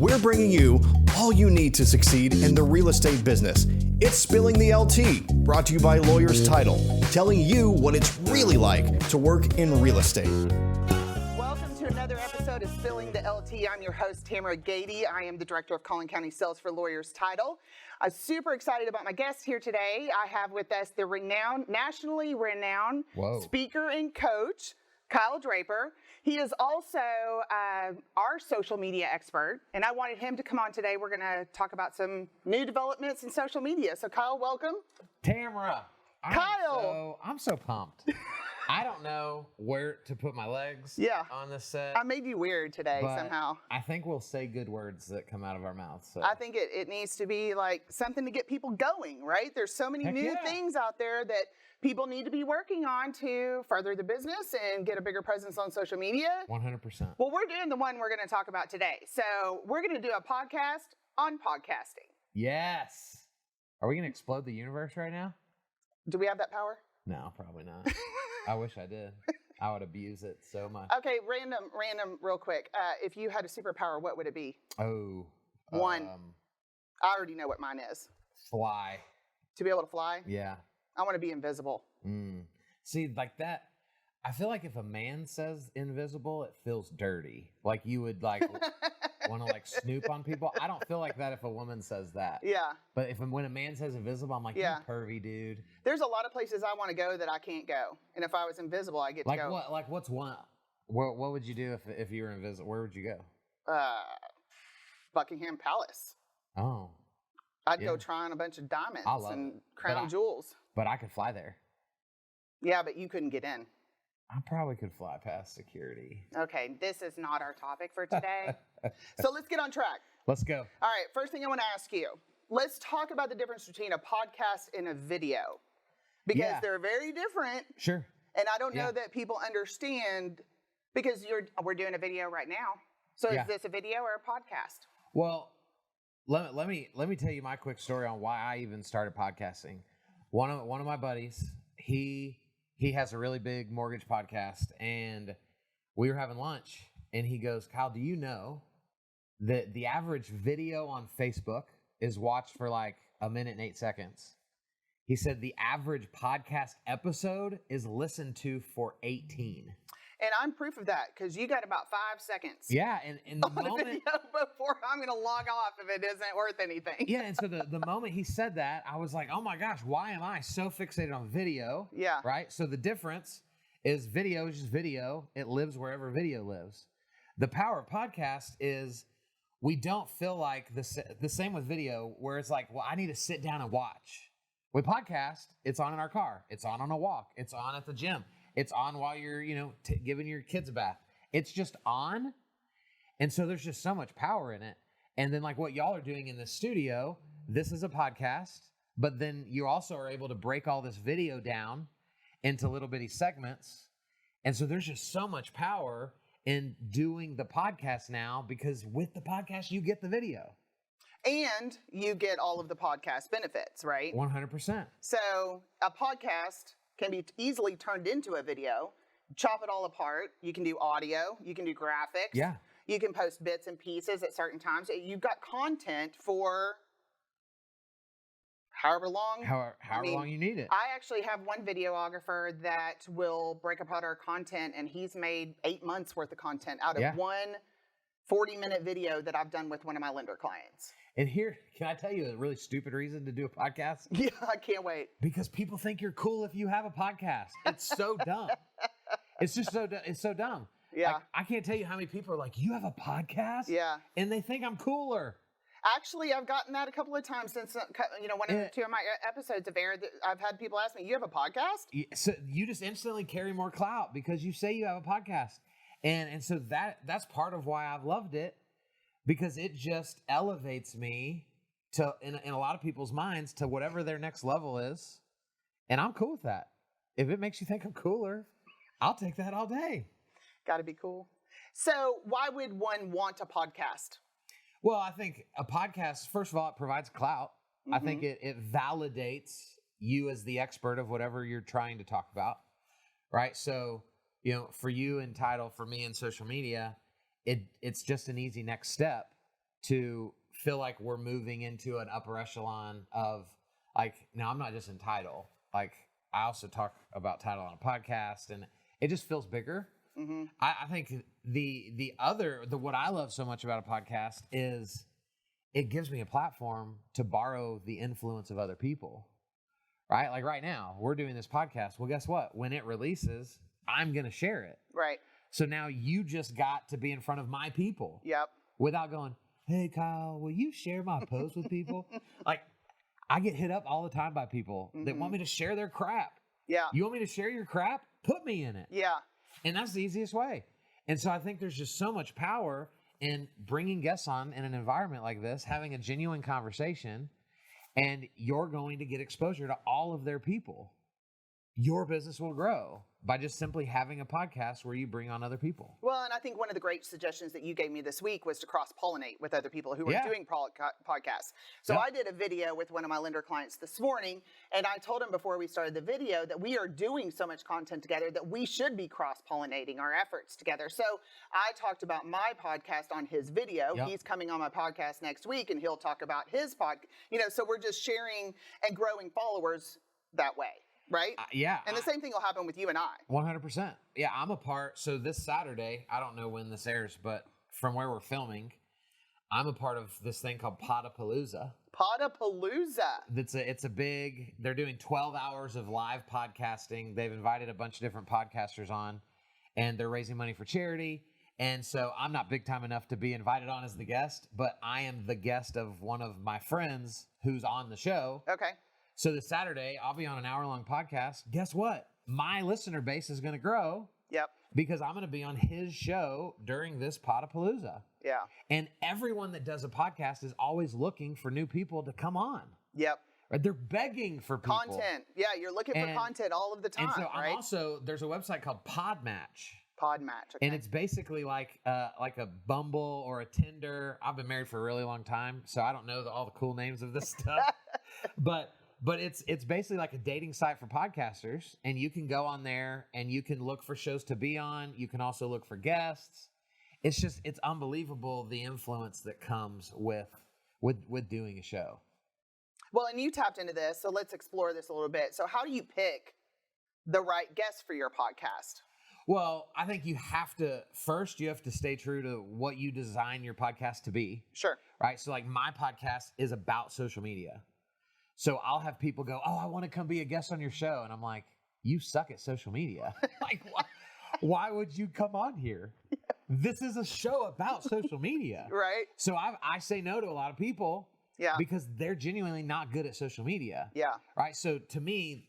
we're bringing you all you need to succeed in the real estate business. It's Spilling the LT, brought to you by Lawyers Title, telling you what it's really like to work in real estate. Welcome to another episode of Spilling the LT. I'm your host, Tamara Gady. I am the Director of Collin County Sales for Lawyers Title. I'm super excited about my guest here today. I have with us the nationally renowned speaker and coach, Kyle Draper. He is also our social media expert, and I wanted him to come on today. We're going to talk about some new developments in social media. So, Kyle, welcome. Tamara. Kyle. I'm so pumped. I don't know where to put my legs on this set. I made you weird today somehow. I think we'll say good words that come out of our mouths. So. I think it needs to be like something to get people going, right? There's so many new things out there that people need to be working on to further the business and get a bigger presence on social media. 100%. Well, we're doing the one we're going to talk about today. So we're going to do a podcast on podcasting. Yes. Are we going to explode the universe right now? Do we have that power? No, probably not. I wish I did. I would abuse it so much. Okay, random, real quick. If you had a superpower, what would it be? One. I already know what mine is. Fly. To be able to fly? Yeah. I want to be invisible. See, like that, I feel like if a man says invisible, it feels dirty. Like you would like want to like snoop on people. I don't feel like that if a woman says that. Yeah. But when a man says invisible, I'm like, you pervy dude. There's a lot of places I want to go that I can't go. And if I was invisible, I get to go. What? Like what's one? What would you do if you were invisible? Where would you go? Buckingham Palace. Oh. I'd go try on a bunch of diamonds and crown jewels. But I could fly there. Yeah, but you couldn't get in. I probably could fly past security. Okay, this is not our topic for today. So let's get on track. Let's go. All right, first thing I want to ask you. Let's talk about the difference between a podcast and a video. Because they're very different. Sure. And I don't know that people understand, because we're doing a video right now. So is this a video or a podcast? Well, let me tell you my quick story on why I even started podcasting. One of my buddies, he has a really big mortgage podcast, and we were having lunch, and he goes, Kyle, do you know that the average video on Facebook is watched for like 1 minute and 8 seconds? He said the average podcast episode is listened to for 18. And I'm proof of that, because you got about 5 seconds. Yeah, and the moment video before I'm going to log off if it isn't worth anything. Yeah, and so the moment he said that, I was like, oh my gosh, why am I so fixated on video? Yeah. Right? So the difference is video is just video. It lives wherever video lives. The power of podcast is we don't feel like the same with video, where it's like, well, I need to sit down and watch. With podcast, it's on in our car. It's on a walk. It's on at the gym. It's on while you're, giving your kids a bath. It's just on. And so there's just so much power in it. And then like what y'all are doing in the studio, this is a podcast, but then you also are able to break all this video down into little bitty segments. And so there's just so much power in doing the podcast now, because with the podcast, you get the video. And you get all of the podcast benefits, right? 100%. So a podcast can be easily turned into a video, chop it all apart. You can do audio, you can do graphics. Yeah. You can post bits and pieces at certain times. You've got content for however long. However long you need it. I actually have one videographer that will break apart our content, and he's made 8 months worth of content out of one 40-minute video that I've done with one of my lender clients. And here, can I tell you a really stupid reason to do a podcast? Yeah, I can't wait. Because people think you're cool if you have a podcast. It's so dumb. It's just so dumb. Yeah. Like, I can't tell you how many people are like, you have a podcast? Yeah. And they think I'm cooler. Actually, I've gotten that a couple of times since, one or two of my episodes have aired. I've had people ask me, you have a podcast? So you just instantly carry more clout because you say you have a podcast. And so that's part of why I've loved it, because it just elevates me to, in a lot of people's minds, to whatever their next level is. And I'm cool with that. If it makes you think I'm cooler, I'll take that all day. Got to be cool. So why would one want a podcast? Well, I think a podcast, first of all, it provides clout. Mm-hmm. I think it validates you as the expert of whatever you're trying to talk about, right? So, for you in title, for me in social media, it's just an easy next step to feel like we're moving into an upper echelon of like, now I'm not just in title. Like I also talk about title on a podcast, and it just feels bigger. Mm-hmm. I think what I love so much about a podcast is it gives me a platform to borrow the influence of other people, right? Like right now we're doing this podcast. Well, guess what? When it releases, I'm going to share it. Right. So now you just got to be in front of my people. Yep. Without going, hey, Kyle, will you share my post with people? Like, I get hit up all the time by people that want me to share their crap. Yeah. You want me to share your crap? Put me in it. Yeah. And that's the easiest way. And so I think there's just so much power in bringing guests on in an environment like this, having a genuine conversation, and you're going to get exposure to all of their people. Your business will grow by just simply having a podcast where you bring on other people. Well, and I think one of the great suggestions that you gave me this week was to cross-pollinate with other people who are doing podcasts. So I did a video with one of my lender clients this morning, and I told him before we started the video that we are doing so much content together that we should be cross-pollinating our efforts together. So I talked about my podcast on his video. Yep. He's coming on my podcast next week, and he'll talk about his podcast. So we're just sharing and growing followers that way. Right? Yeah. And the same thing will happen with you and I. 100%. Yeah, I'm a part. So this Saturday, I don't know when this airs, but from where we're filming, I'm a part of this thing called Podapalooza. Podapalooza. It's a big, they're doing 12 hours of live podcasting. They've invited a bunch of different podcasters on, and they're raising money for charity. And so I'm not big time enough to be invited on as the guest, but I am the guest of one of my friends who's on the show. Okay. So this Saturday, I'll be on an hour-long podcast. Guess what? My listener base is going to grow. Yep. Because I'm going to be on his show during this Podapalooza. Yeah. And everyone that does a podcast is always looking for new people to come on. Yep. Right? They're begging for people. Content. Yeah, you're looking for content all of the time. And so right? I'm also, there's a website called Podmatch. Podmatch. Okay. And it's basically like a Bumble or a Tinder. I've been married for a really long time, so I don't know all the cool names of this stuff. But it's basically like a dating site for podcasters, and you can go on there and you can look for shows to be on. You can also look for guests. It's unbelievable the influence that comes with doing a show. Well, and you tapped into this, so let's explore this a little bit. So how do you pick the right guest for your podcast? Well, I think you have to stay true to what you design your podcast to be. Sure. Right? So like my podcast is about social media. So I'll have people go, oh, I want to come be a guest on your show. And I'm like, you suck at social media. Like, why would you come on here? This is a show about social media. Right. So I say no to a lot of people because they're genuinely not good at social media. Yeah. Right. So to me,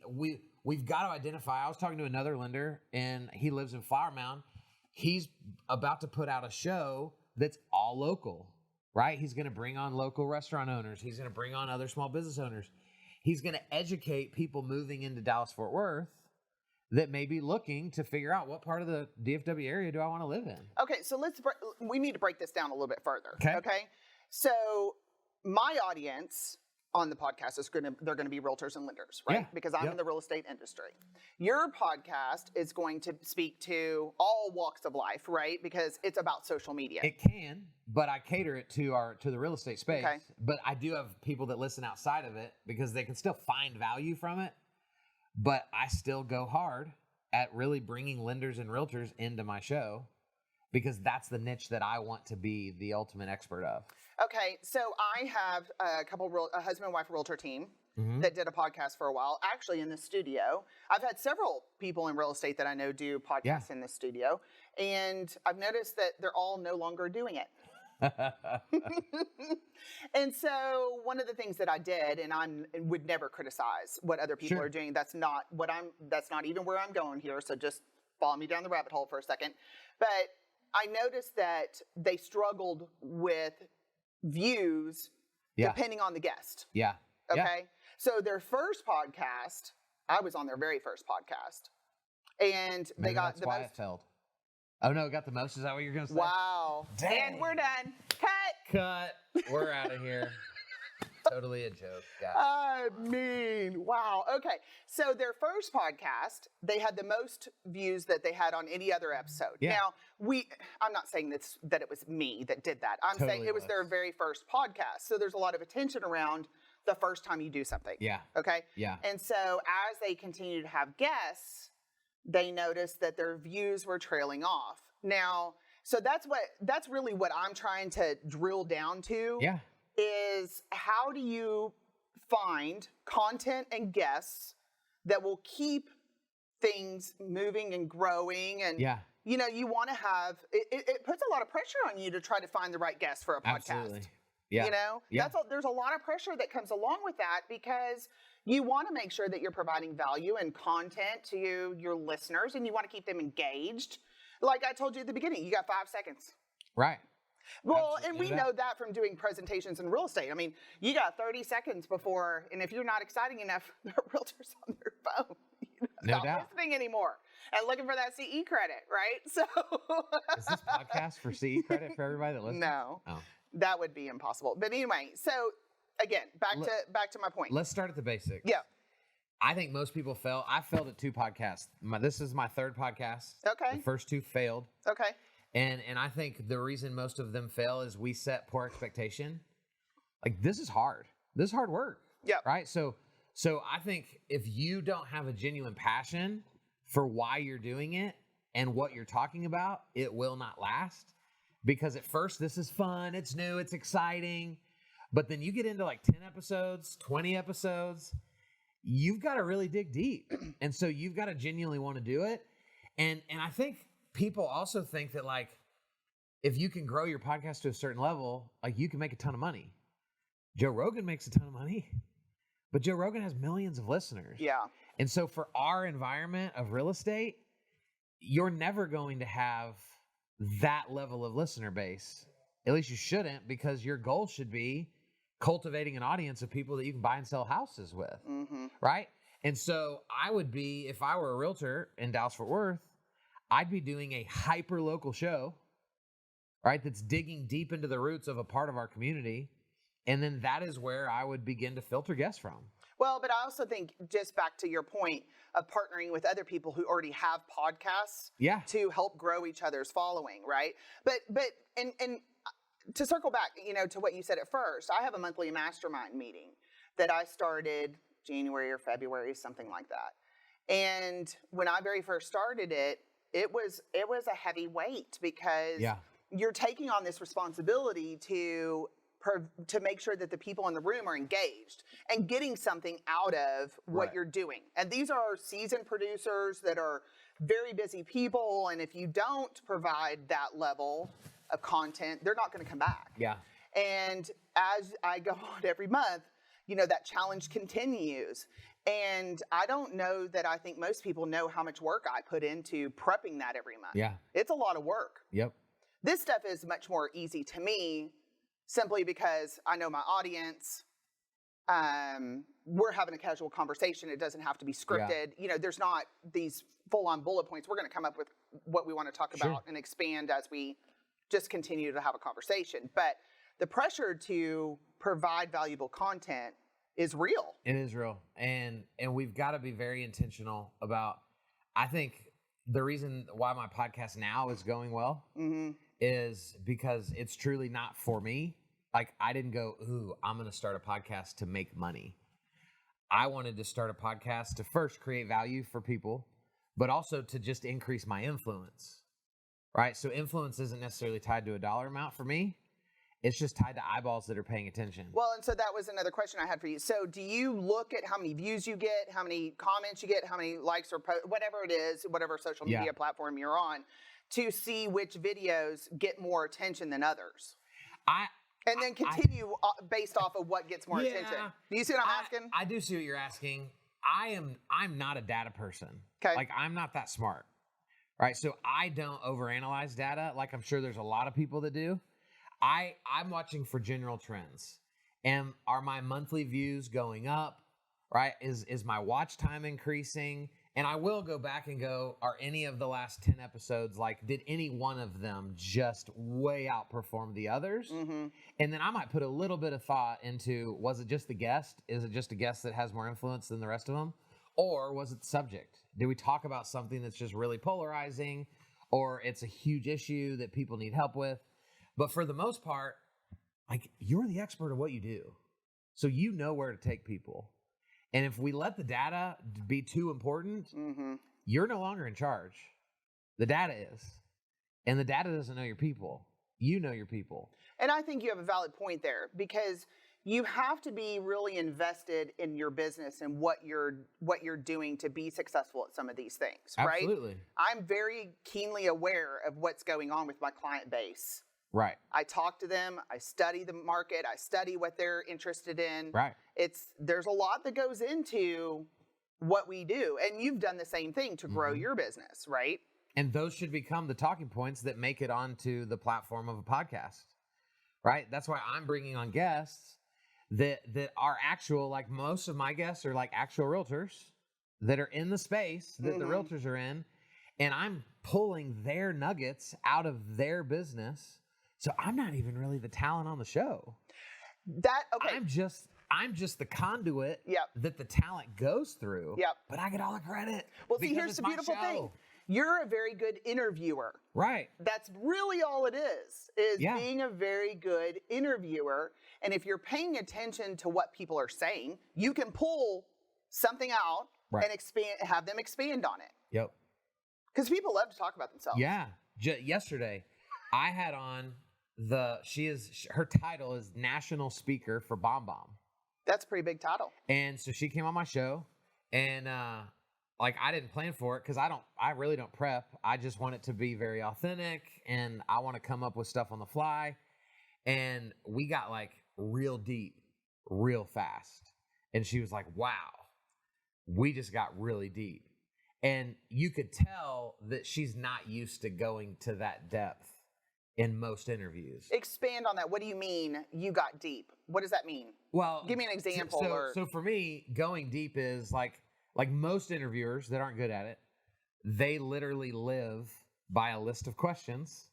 we've got to identify. I was talking to another lender, and he lives in Flower Mound. He's about to put out a show that's all local. Right? He's going to bring on local restaurant owners. He's going to bring on other small business owners. He's going to educate people moving into Dallas-Fort Worth that may be looking to figure out what part of the DFW area do I want to live in. Okay, so we need to break this down a little bit further. Okay. So my audience on the podcast they're going to be realtors and lenders, right? Yeah. Because I'm in the real estate industry. Your podcast is going to speak to all walks of life, right? Because it's about social media. It can, but I cater it to the real estate space. Okay. But I do have people that listen outside of it because they can still find value from it. But I still go hard at really bringing lenders and realtors into my show because that's the niche that I want to be the ultimate expert of. Okay, so I have a husband and wife realtor team that did a podcast for a while, actually in the studio. I've had several people in real estate that I know do podcasts in the studio, and I've noticed that they're all no longer doing it. And so one of the things that I did, and I would never criticize what other people are doing. That's not even where I'm going here. So just follow me down the rabbit hole for a second. But I noticed that they struggled with views depending on the guest. Yeah. Okay. Yeah. So their first podcast, I was on their very first podcast, and Maybe they got that's the why most. it failed. Oh no, it got the most. Is that what you're going to say? Wow. Dang. And we're done. Cut. Cut. We're out of here. totally a joke, guys. I mean, wow. Okay. So their first podcast, they had the most views that they had on any other episode. Yeah. Now, I'm not saying that it was me that did that. I'm saying it was their very first podcast. So there's a lot of attention around the first time you do something. Yeah. Okay. Yeah. And so as they continue to have guests, they noticed that their views were trailing off. Now, so that's really what I'm trying to drill down to. Yeah. Is how do you find content and guests that will keep things moving and growing? And, you know, you want to have, it puts a lot of pressure on you to try to find the right guest for a podcast. Absolutely. Yeah. You know, there's a lot of pressure that comes along with that because you want to make sure that you're providing value and content to your listeners, and you want to keep them engaged. Like I told you at the beginning, you got 5 seconds. Right. Well, and we know that from doing presentations in real estate. I mean, you got 30 seconds before, and if you're not exciting enough, the realtor's on their phone. Not listening anymore and looking for that CE credit, right? So is this podcast for CE credit for everybody that listens? No. Oh. That would be impossible. But anyway, so again, back to my point. Let's start at the basics. Yeah. I think most people fail. I failed at 2 podcasts. This is my 3rd podcast. Okay. The first 2 failed. Okay. And I think the reason most of them fail is we set poor expectation. Like, this is hard. This is hard work. Yeah. Right? So I think if you don't have a genuine passion for why you're doing it and what you're talking about, it will not last. Because at first, this is fun, it's new, it's exciting. But then you get into like 10 episodes, 20 episodes, you've got to really dig deep. And so you've got to genuinely want to do it. And I think people also think that, like, if you can grow your podcast to a certain level, like, you can make a ton of money. Joe Rogan makes a ton of money, but Joe Rogan has millions of listeners. Yeah. And so for our environment of real estate, you're never going to have that level of listener base. At least you shouldn't, because your goal should be cultivating an audience of people that you can buy and sell houses with. Mm-hmm. Right? And so I would be, if I were a realtor in Dallas-Fort Worth, I'd be doing a hyper local show, right? That's digging deep into the roots of a part of our community. And then that is where I would begin to filter guests from. Well, but I also think, just back to your point of partnering with other people who already have podcasts to help grow each other's following, right? But to circle back, you know, to what you said at first, I have a monthly mastermind meeting that I started January or February, something like that. And when I very first started it, it was a heavy weight, because you're taking on this responsibility to make sure that the people in the room are engaged and getting something out of what you're doing. And these are seasoned producers that are very busy people. And if you don't provide that level of content, they're not going to come back. Yeah. And as I go on every month, you know, that challenge continues. And I don't know that I think most people know how much work I put into prepping that every month. Yeah. It's a lot of work. Yep. This stuff is much more easy to me, simply because I know my audience. We're having a casual conversation. It doesn't have to be scripted. You know, there's not these full-on bullet points. We're going to come up with what we want to talk about and expand as we just continue to have a conversation. But the pressure to provide valuable content is real. It is real. And we've got to be very intentional about, I think the reason why my podcast now is going well is because it's truly not for me. Like, I didn't go, ooh, I'm going to start a podcast to make money. I wanted to start a podcast to first create value for people, but also to just increase my influence, right? So influence isn't necessarily tied to a dollar amount for me. It's just tied to eyeballs that are paying attention. Well, and so that was another question I had for you. So do you look at how many views you get, how many comments you get, how many likes or whatever it is, whatever social media platform you're on, to see which videos get more attention than others? And then continue based off of what gets more attention. Do you see what I'm asking? I do see what you're asking. I'm not a data person. Okay. Like, I'm not that smart. Right? So I don't overanalyze data like I'm sure there's a lot of people that do. I'm watching for general trends. And are my monthly views going up? Right? Is my watch time increasing? And I will go back and go, are any of the last 10 episodes, like, did any one of them just way outperform the others? Mm-hmm. And then I might put a little bit of thought into, was it just the guest? Is it just a guest that has more influence than the rest of them? Or was it the subject? Did we talk about something that's just really polarizing, or it's a huge issue that people need help with? But for the most part, like, you're the expert of what you do. So you know where to take people. And if we let the data be too important, Mm-hmm. you're no longer in charge. The data is. And the data doesn't know your people. You know your people. And I think you have a valid point there, because you have to be really invested in your business and what you're doing to be successful at some of these things, right? Absolutely. I'm very keenly aware of what's going on with my client base. Right. I talk to them, I study the market, I study what they're interested in. Right. There's a lot that goes into what we do. And you've done the same thing to grow your business, right? And those should become the talking points that make it onto the platform of a podcast, right? That's why I'm bringing on guests that are actual, like, most of my guests are like actual realtors that are in the space that the realtors are in. And I'm pulling their nuggets out of their business. So I'm not even really the talent on the show. Okay. I'm just the conduit Yep. that the talent goes through. Yep. But I get all the credit. Well, see, because here's it's the my beautiful thing. show. You're a very good interviewer. Right. That's really all it is Yeah. being a very good interviewer. And if you're paying attention to what people are saying, you can pull something out Right. and have them expand on it. Yep. Because people love to talk about themselves. Yeah. Yesterday, I had on her title is National Speaker for Bomb Bomb. That's a pretty big title. And so she came on my show, and like, I didn't plan for it because I really don't prep. I just want it to be very authentic, and I want to come up with stuff on the fly. And we got, like, real deep, real fast. And she was like, wow, we just got really deep. And you could tell that she's not used to going to that depth in most interviews. Expand on that. What do you mean you got deep? What does that mean? Well, Give me an example. So for me, going deep is like most interviewers that aren't good at it, they literally live by a list of questions.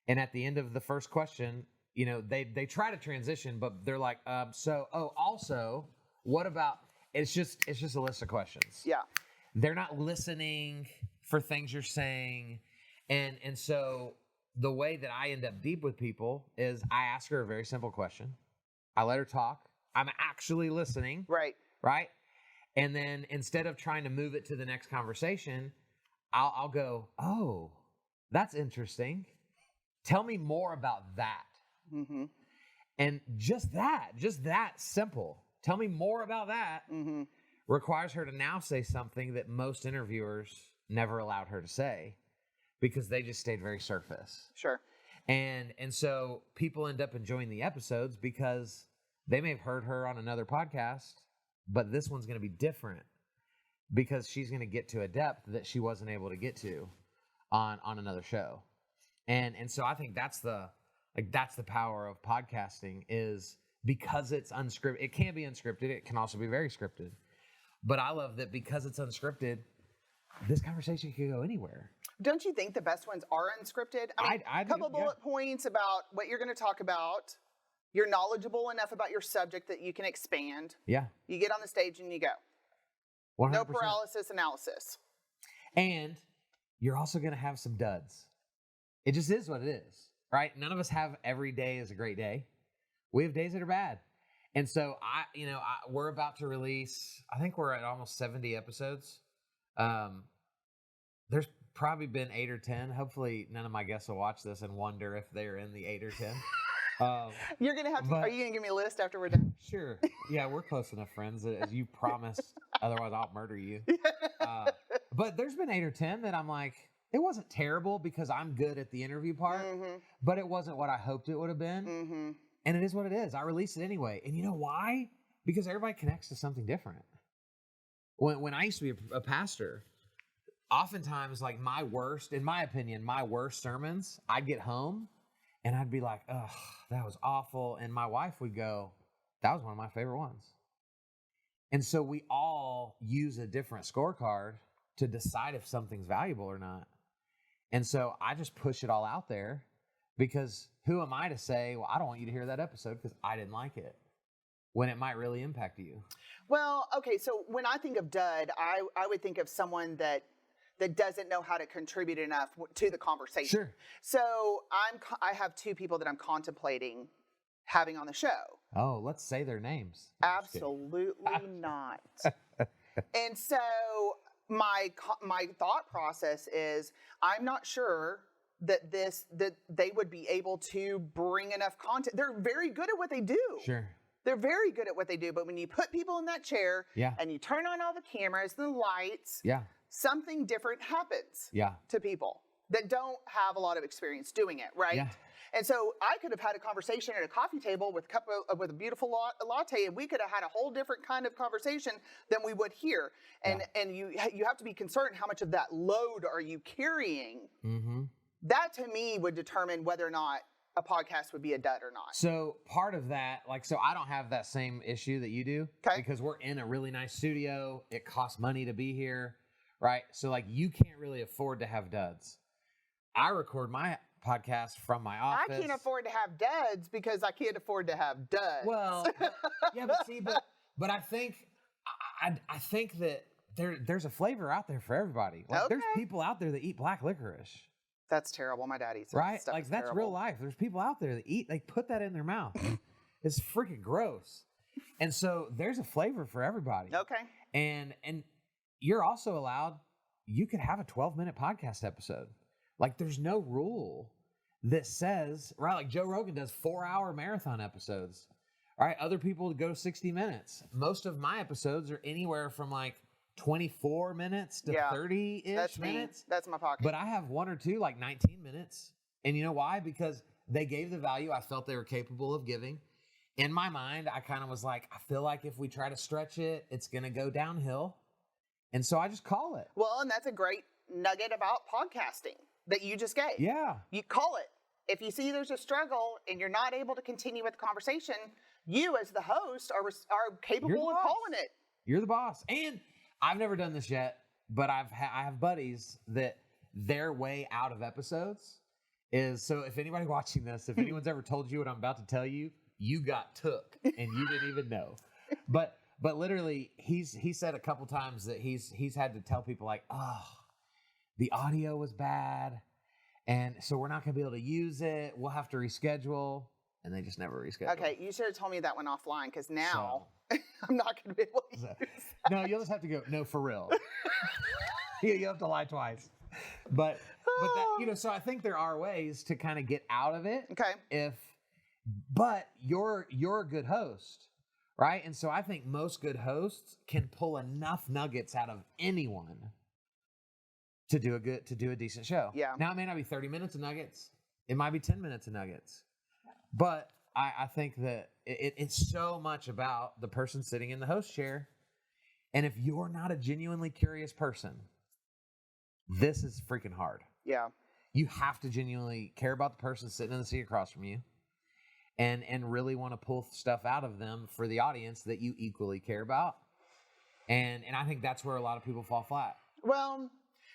And at the end of the first question, you know, they try to transition, but they're like, also, what about, it's just a list of questions. Yeah. They're not listening for things you're saying. And so the way that I end up deep with people is I ask her a very simple question. I let her talk. I'm actually listening. Right. Right. And then instead of trying to move it to the next conversation, I'll go, oh, that's interesting. Tell me more about that. Mm-hmm. And just that simple. Tell me more about that. Mm-hmm. Requires her to now say something that most interviewers never allowed her to say because they just stayed very surface. Sure. And so people end up enjoying the episodes because they may have heard her on another podcast, but this one's going to be different because she's going to get to a depth that she wasn't able to get to on another show. And so I think that's the power of podcasting, is because it's unscripted. It can be unscripted. It can also be very scripted. But I love that because it's unscripted, this conversation can go anywhere. Don't you think the best ones are unscripted? I mean, I a couple do, yeah. bullet points about what you're going to talk about. You're knowledgeable enough about your subject that you can expand. Yeah. You get on the stage and you go. 100%. No paralysis analysis. And you're also going to have some duds. It just is what it is, right? None of us have every day is a great day. We have days that are bad. And so we're about to release, I think we're at almost 70 episodes. There's probably been 8 or 10. Hopefully none of my guests will watch this and wonder if they're in the 8 or 10. You're going to have to, are you going to give me a list after we're done? Sure. Yeah, we're close enough friends, as you promised. Otherwise I'll murder you. But there's been 8 or 10 that I'm like, it wasn't terrible because I'm good at the interview part, but it wasn't what I hoped it would have been. Mm-hmm. And it is what it is. I released it anyway. And you know why? Because everybody connects to something different. When I used to be a pastor, oftentimes, like, in my opinion, my worst sermons, I'd get home and I'd be like, ugh, that was awful. And my wife would go, that was one of my favorite ones. And so we all use a different scorecard to decide if something's valuable or not. And so I just push it all out there, because who am I to say, well, I don't want you to hear that episode because I didn't like it, when it might really impact you. Well, okay, so when I think of dud, I would think of someone that doesn't know how to contribute enough to the conversation. Sure. So I have two people that I'm contemplating having on the show. Oh, let's say their names. No, I'm just kidding. Absolutely not. And so my thought process is, I'm not sure that they would be able to bring enough content. They're very good at what they do. Sure. They're very good at what they do, but when you put people in that chair Yeah. and you turn on all the cameras and the lights, Yeah. something different happens Yeah. to people that don't have a lot of experience doing it, right? Yeah. And so I could have had a conversation at a coffee table with a beautiful latte, and we could have had a whole different kind of conversation than we would here. And you have to be concerned, how much of that load are you carrying? Mm-hmm. That to me would determine whether or not a podcast would be a dud or not. So part of that, so I don't have that same issue that you do, Okay. because we're in a really nice studio. It costs money to be here, right? So you can't really afford to have duds. I record my podcast from my office. I can't afford to have duds because I can't afford to have duds. Well, yeah, but see, but I think that there's a flavor out there for everybody. There's Okay. people out there that eat black licorice. That's terrible. My dad eats that Right? stuff. It's That's terrible. real life. There's people out there that they put that in their mouth. It's freaking gross. And so there's a flavor for everybody. Okay. And you're also allowed, you could have a 12-minute podcast episode. There's no rule that says, right, like Joe Rogan does 4-hour marathon episodes. All right, other people go 60 minutes. Most of my episodes are anywhere from 24 minutes to 30-ish That's minutes. me. That's my pocket. But I have one or two 19 minutes. And you know why? Because they gave the value I felt they were capable of giving. In my mind, I kind of was I feel like if we try to stretch it, it's going to go downhill. And so I just call it. Well, and that's a great nugget about podcasting that you just gave. Yeah. You call it. If you see there's a struggle and you're not able to continue with the conversation, you as the host are capable of calling it. You're the boss. And I've never done this yet, but I have buddies that their way out of episodes is, so if anybody watching this, if anyone's ever told you what I'm about to tell you, you got took and you didn't even know. But literally, he said a couple times that he's had to tell people the audio was bad, and so we're not going to be able to use it. We'll have to reschedule, and they just never reschedule. Okay, you should have told me that one offline, because now I'm not going to be able to use that. No, you'll just have to go, no, for real. You have to lie twice. But that, so I think there are ways to kind of get out of it. Okay. But you're a good host, right? And so I think most good hosts can pull enough nuggets out of anyone to do a decent show. Yeah. Now it may not be 30 minutes of nuggets. It might be 10 minutes of nuggets. But I think that it's so much about the person sitting in the host chair. And if you're not a genuinely curious person, this is freaking hard. Yeah. You have to genuinely care about the person sitting in the seat across from you and really want to pull stuff out of them for the audience that you equally care about. And I think that's where a lot of people fall flat. Well,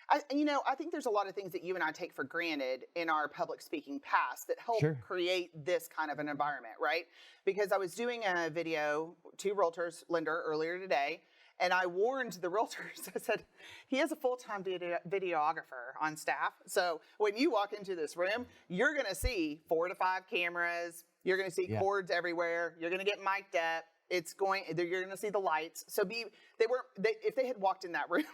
I think there's a lot of things that you and I take for granted in our public speaking past that help create this kind of an environment, right? Because I was doing a video to realtors, lender, earlier today, and I warned the realtors. I said, he has a full-time videographer on staff. So when you walk into this room, you're going to see 4 to 5 cameras. You're going to see cords everywhere. You're going to get mic'd up. You're going to see the lights. So if they had walked in that room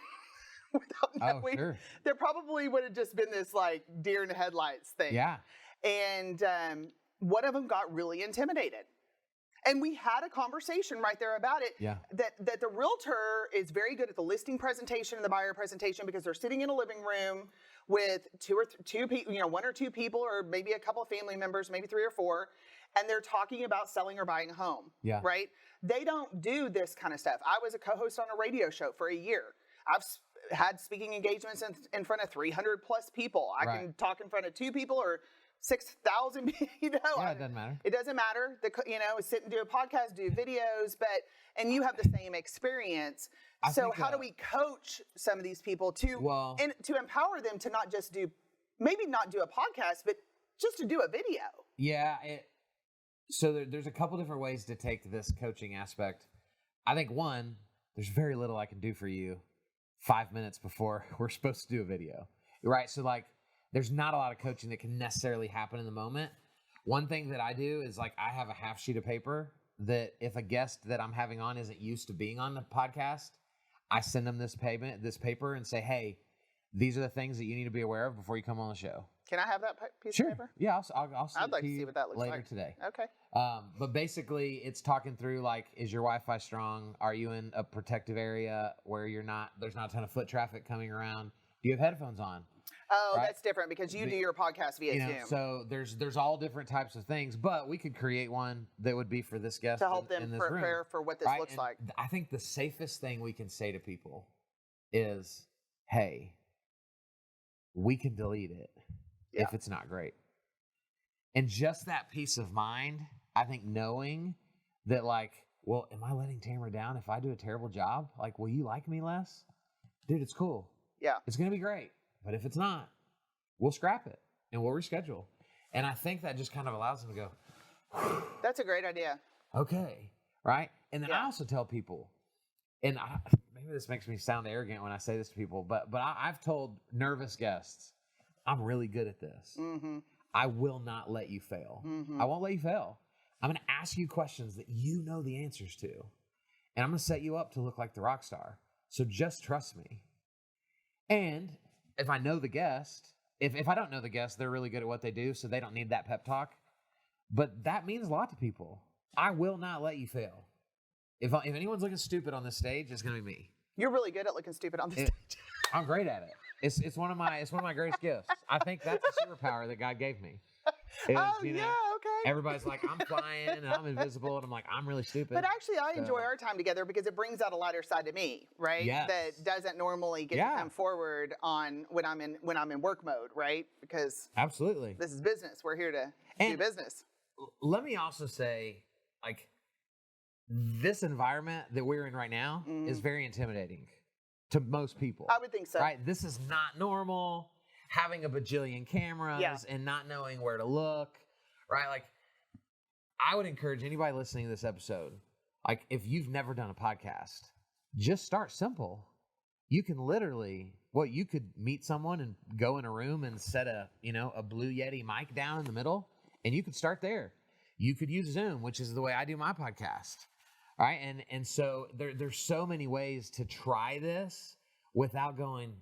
without knowing, there probably would have just been this deer in the headlights thing. Yeah. And one of them got really intimidated. And we had a conversation right there about it. Yeah. That the realtor is very good at the listing presentation and the buyer presentation, because they're sitting in a living room with two people, 1 or 2 people, or maybe a couple of family members, maybe 3 or 4, and they're talking about selling or buying a home. Yeah. Right? They don't do this kind of stuff. I was a co-host on a radio show for a year. I've had speaking engagements in front of 300 plus people. I can talk in front of 2 people or 6,000, Yeah, it doesn't matter. It doesn't matter. Sit and do a podcast, do videos, and you have the same experience. So how do we coach some of these people to empower them to not just maybe not do a podcast, but just to do a video? Yeah. So there's a couple different ways to take this coaching aspect. I think one, there's very little I can do for you 5 minutes before we're supposed to do a video, right? So like, there's not a lot of coaching that can necessarily happen in the moment. One thing that I do is like, I have a half sheet of paper that if a guest that I'm having on isn't used to being on the podcast, I send them this paper and say, hey, these are the things that you need to be aware of before you come on the show. Can I have that piece Sure. of paper? Yeah, I'll send I'd like it to see what that looks later like today. Okay. But basically, it's talking through like, is your Wi-Fi strong? Are you in a protective area where there's not a ton of foot traffic coming around? Do you have headphones on? Oh, right? That's different because you do your podcast via Zoom. So there's all different types of things, but we could create one that would be for this guest to help them in this prepare room, for what this looks like. I think the safest thing we can say to people is, hey, we can delete it if it's not great. And just that peace of mind, I think knowing that like, well, am I letting Tamara down if I do a terrible job? Like, will you like me less? Dude, it's cool. Yeah. It's going to be great. But if it's not, we'll scrap it and we'll reschedule. And I think that just kind of allows them to go, that's a great idea. Okay. Right. And then I also tell people, and maybe this makes me sound arrogant when I say this to people, but I've told nervous guests, I'm really good at this. Mm-hmm. I will not let you fail. Mm-hmm. I won't let you fail. I'm going to ask you questions that you know the answers to. And I'm going to set you up to look like the rock star. So just trust me. And if I know the guest, if I don't know the guest, they're really good at what they do, so they don't need that pep talk. But that means a lot to people. I will not let you fail. If anyone's looking stupid on this stage, it's going to be me. You're really good at looking stupid on the stage. I'm great at it. It's one of my greatest gifts. I think that's a superpower that God gave me. Okay. Everybody's like, I'm flying and I'm invisible, and I'm like, I'm really stupid. But actually, I enjoy our time together because it brings out a lighter side to me, right? Yes. That doesn't normally get to come forward on when I'm in work mode, right? Because absolutely, this is business. We're here to do business. Let me also say, like, this environment that we're in right now is very intimidating to most people. I would think so. Right? This is not normal. Having a bajillion cameras and not knowing where to look, right? Like, I would encourage anybody listening to this episode, like, if you've never done a podcast, just start simple. You can literally, you could meet someone and go in a room and set a Blue Yeti mic down in the middle, and you could start there. You could use Zoom, which is the way I do my podcast. All right. And so there's so many ways to try this without going,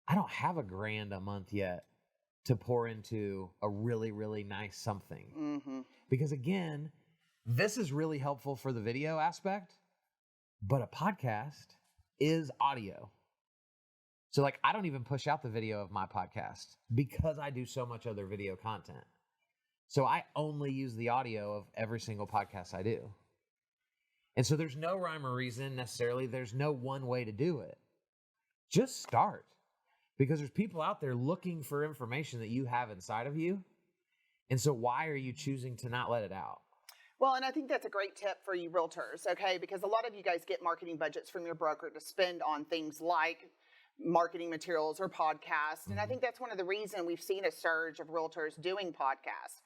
I don't have $1,000 a month yet to pour into a really, really nice something. Mm-hmm. Because again, this is really helpful for the video aspect, but a podcast is audio. So like, I don't even push out the video of my podcast because I do so much other video content. So I only use the audio of every single podcast I do. And so there's no rhyme or reason necessarily. There's no one way to do it. Just start. Because there's people out there looking for information that you have inside of you. And so why are you choosing to not let it out? Well, and I think that's a great tip for you realtors, okay? Because a lot of you guys get marketing budgets from your broker to spend on things like marketing materials or podcasts. And I think that's one of the reasons we've seen a surge of realtors doing podcasts.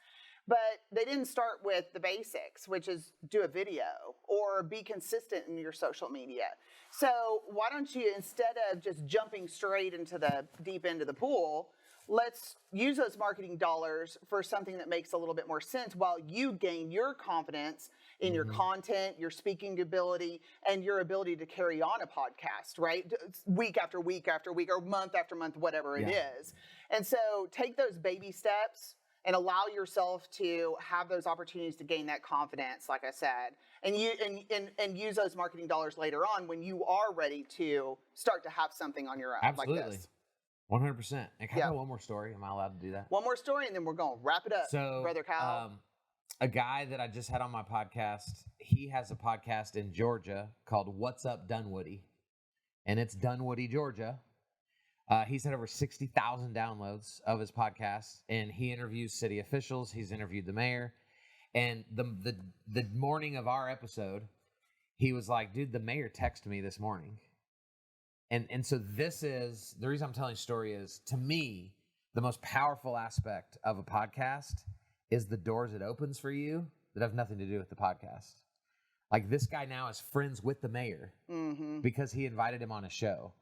But they didn't start with the basics, which is do a video or be consistent in your social media. So why don't you, instead of just jumping straight into the deep end of the pool, let's use those marketing dollars for something that makes a little bit more sense while you gain your confidence in your content, your speaking ability, and your ability to carry on a podcast, right? Week after week after week, or month after month, whatever it is. And so take those baby steps and allow yourself to have those opportunities to gain that confidence, like I said, and use those marketing dollars later on when you are ready to start to have something on your own. Absolutely. Like this. 100%. And can I tell one more story? Am I allowed to do that? One more story, and then we're going to wrap it up, So, Brother Kyle. A guy that I just had on my podcast, he has a podcast in Georgia called What's Up Dunwoody, and it's Dunwoody, Georgia. He's had over 60,000 downloads of his podcast, and he interviews city officials. He's interviewed the mayor. And the morning of our episode, he was like, dude, the mayor texted me this morning. And so this is, the reason I'm telling the story is, to me, the most powerful aspect of a podcast is the doors it opens for you that have nothing to do with the podcast. Like, this guy now is friends with the mayor because he invited him on a show.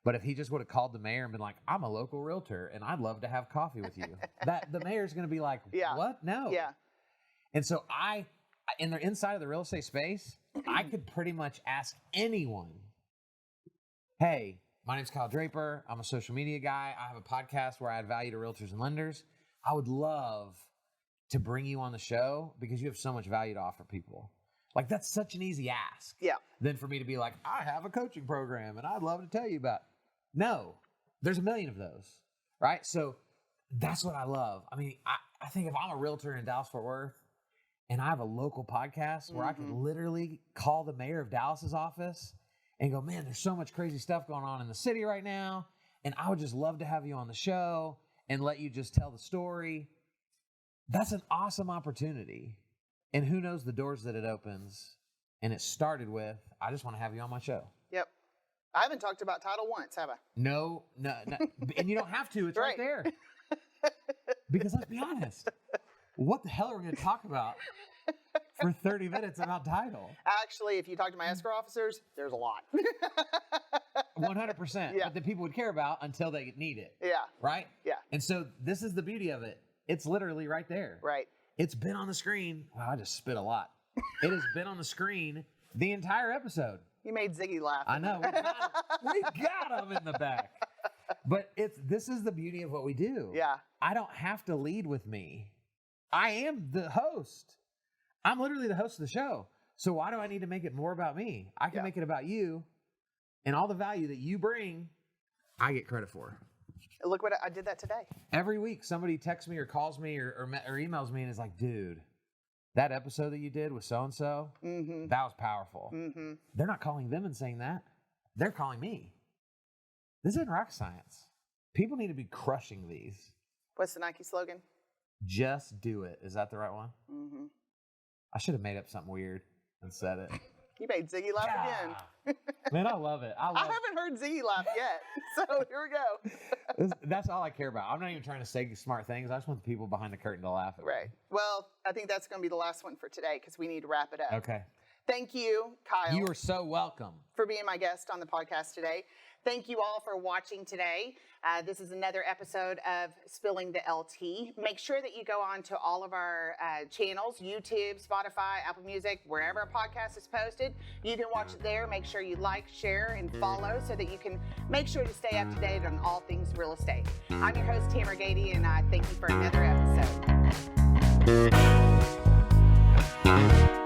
But if he just would have called the mayor and been like, I'm a local realtor and I'd love to have coffee with you, that the mayor's going to be like, what? No. Yeah. And so in the inside of the real estate space, I could pretty much ask anyone, hey, my name's Kyle Draper. I'm a social media guy. I have a podcast where I add value to realtors and lenders. I would love to bring you on the show because you have so much value to offer people. Like, that's such an easy ask. Yeah. Than for me to be like, I have a coaching program and I'd love to tell you about. No, there's a million of those, right? So that's what I love. I mean, I think if I'm a realtor in Dallas-Fort Worth and I have a local podcast where I could literally call the mayor of Dallas's office and go, man, there's so much crazy stuff going on in the city right now, and I would just love to have you on the show and let you just tell the story. That's an awesome opportunity. And who knows the doors that it opens. And it started with, I just want to have you on my show. Yep. I haven't talked about title once, have I? No. And you don't have to. It's right there. Because let's be honest. What the hell are we going to talk about for 30 minutes about title? Actually, if you talk to my escrow officers, there's a lot. 100%. Yeah. But that people would care about until they need it. Yeah. Right? Yeah. And so this is the beauty of it. It's literally right there. Right. It's been on the screen. Wow, I just spit a lot. It has been on the screen the entire episode. You made Ziggy laugh. I know. We got him in the back. But this is the beauty of what we do. Yeah. I don't have to lead with me. I am the host. I'm literally the host of the show. So why do I need to make it more about me? I can make it about you, and all the value that you bring, I get credit for. Look what I did that today. Every week, somebody texts me or calls me or emails me and is like, dude, that episode that you did with so-and-so, that was powerful. They're not calling them and saying that. They're calling me. This isn't rocket science. People need to be crushing these. What's the Nike slogan? Just do it. Is that the right one? I should have made up something weird and said it. You made Ziggy laugh again. Man, I love it. I haven't heard Ziggy laugh yet, so here we go. That's all I care about. I'm not even trying to say smart things. I just want the people behind the curtain to laugh at me. Right. Well, I think that's going to be the last one for today because we need to wrap it up. Okay. Thank you, Kyle. You are so welcome. For being my guest on the podcast today. Thank you all for watching today. This is another episode of Spilling the LT. Make sure that you go on to all of our channels, YouTube, Spotify, Apple Music, wherever a podcast is posted. You can watch it there. Make sure you like, share, and follow so that you can make sure to stay up to date on all things real estate. I'm your host, Tamara Gady, and I thank you for another episode.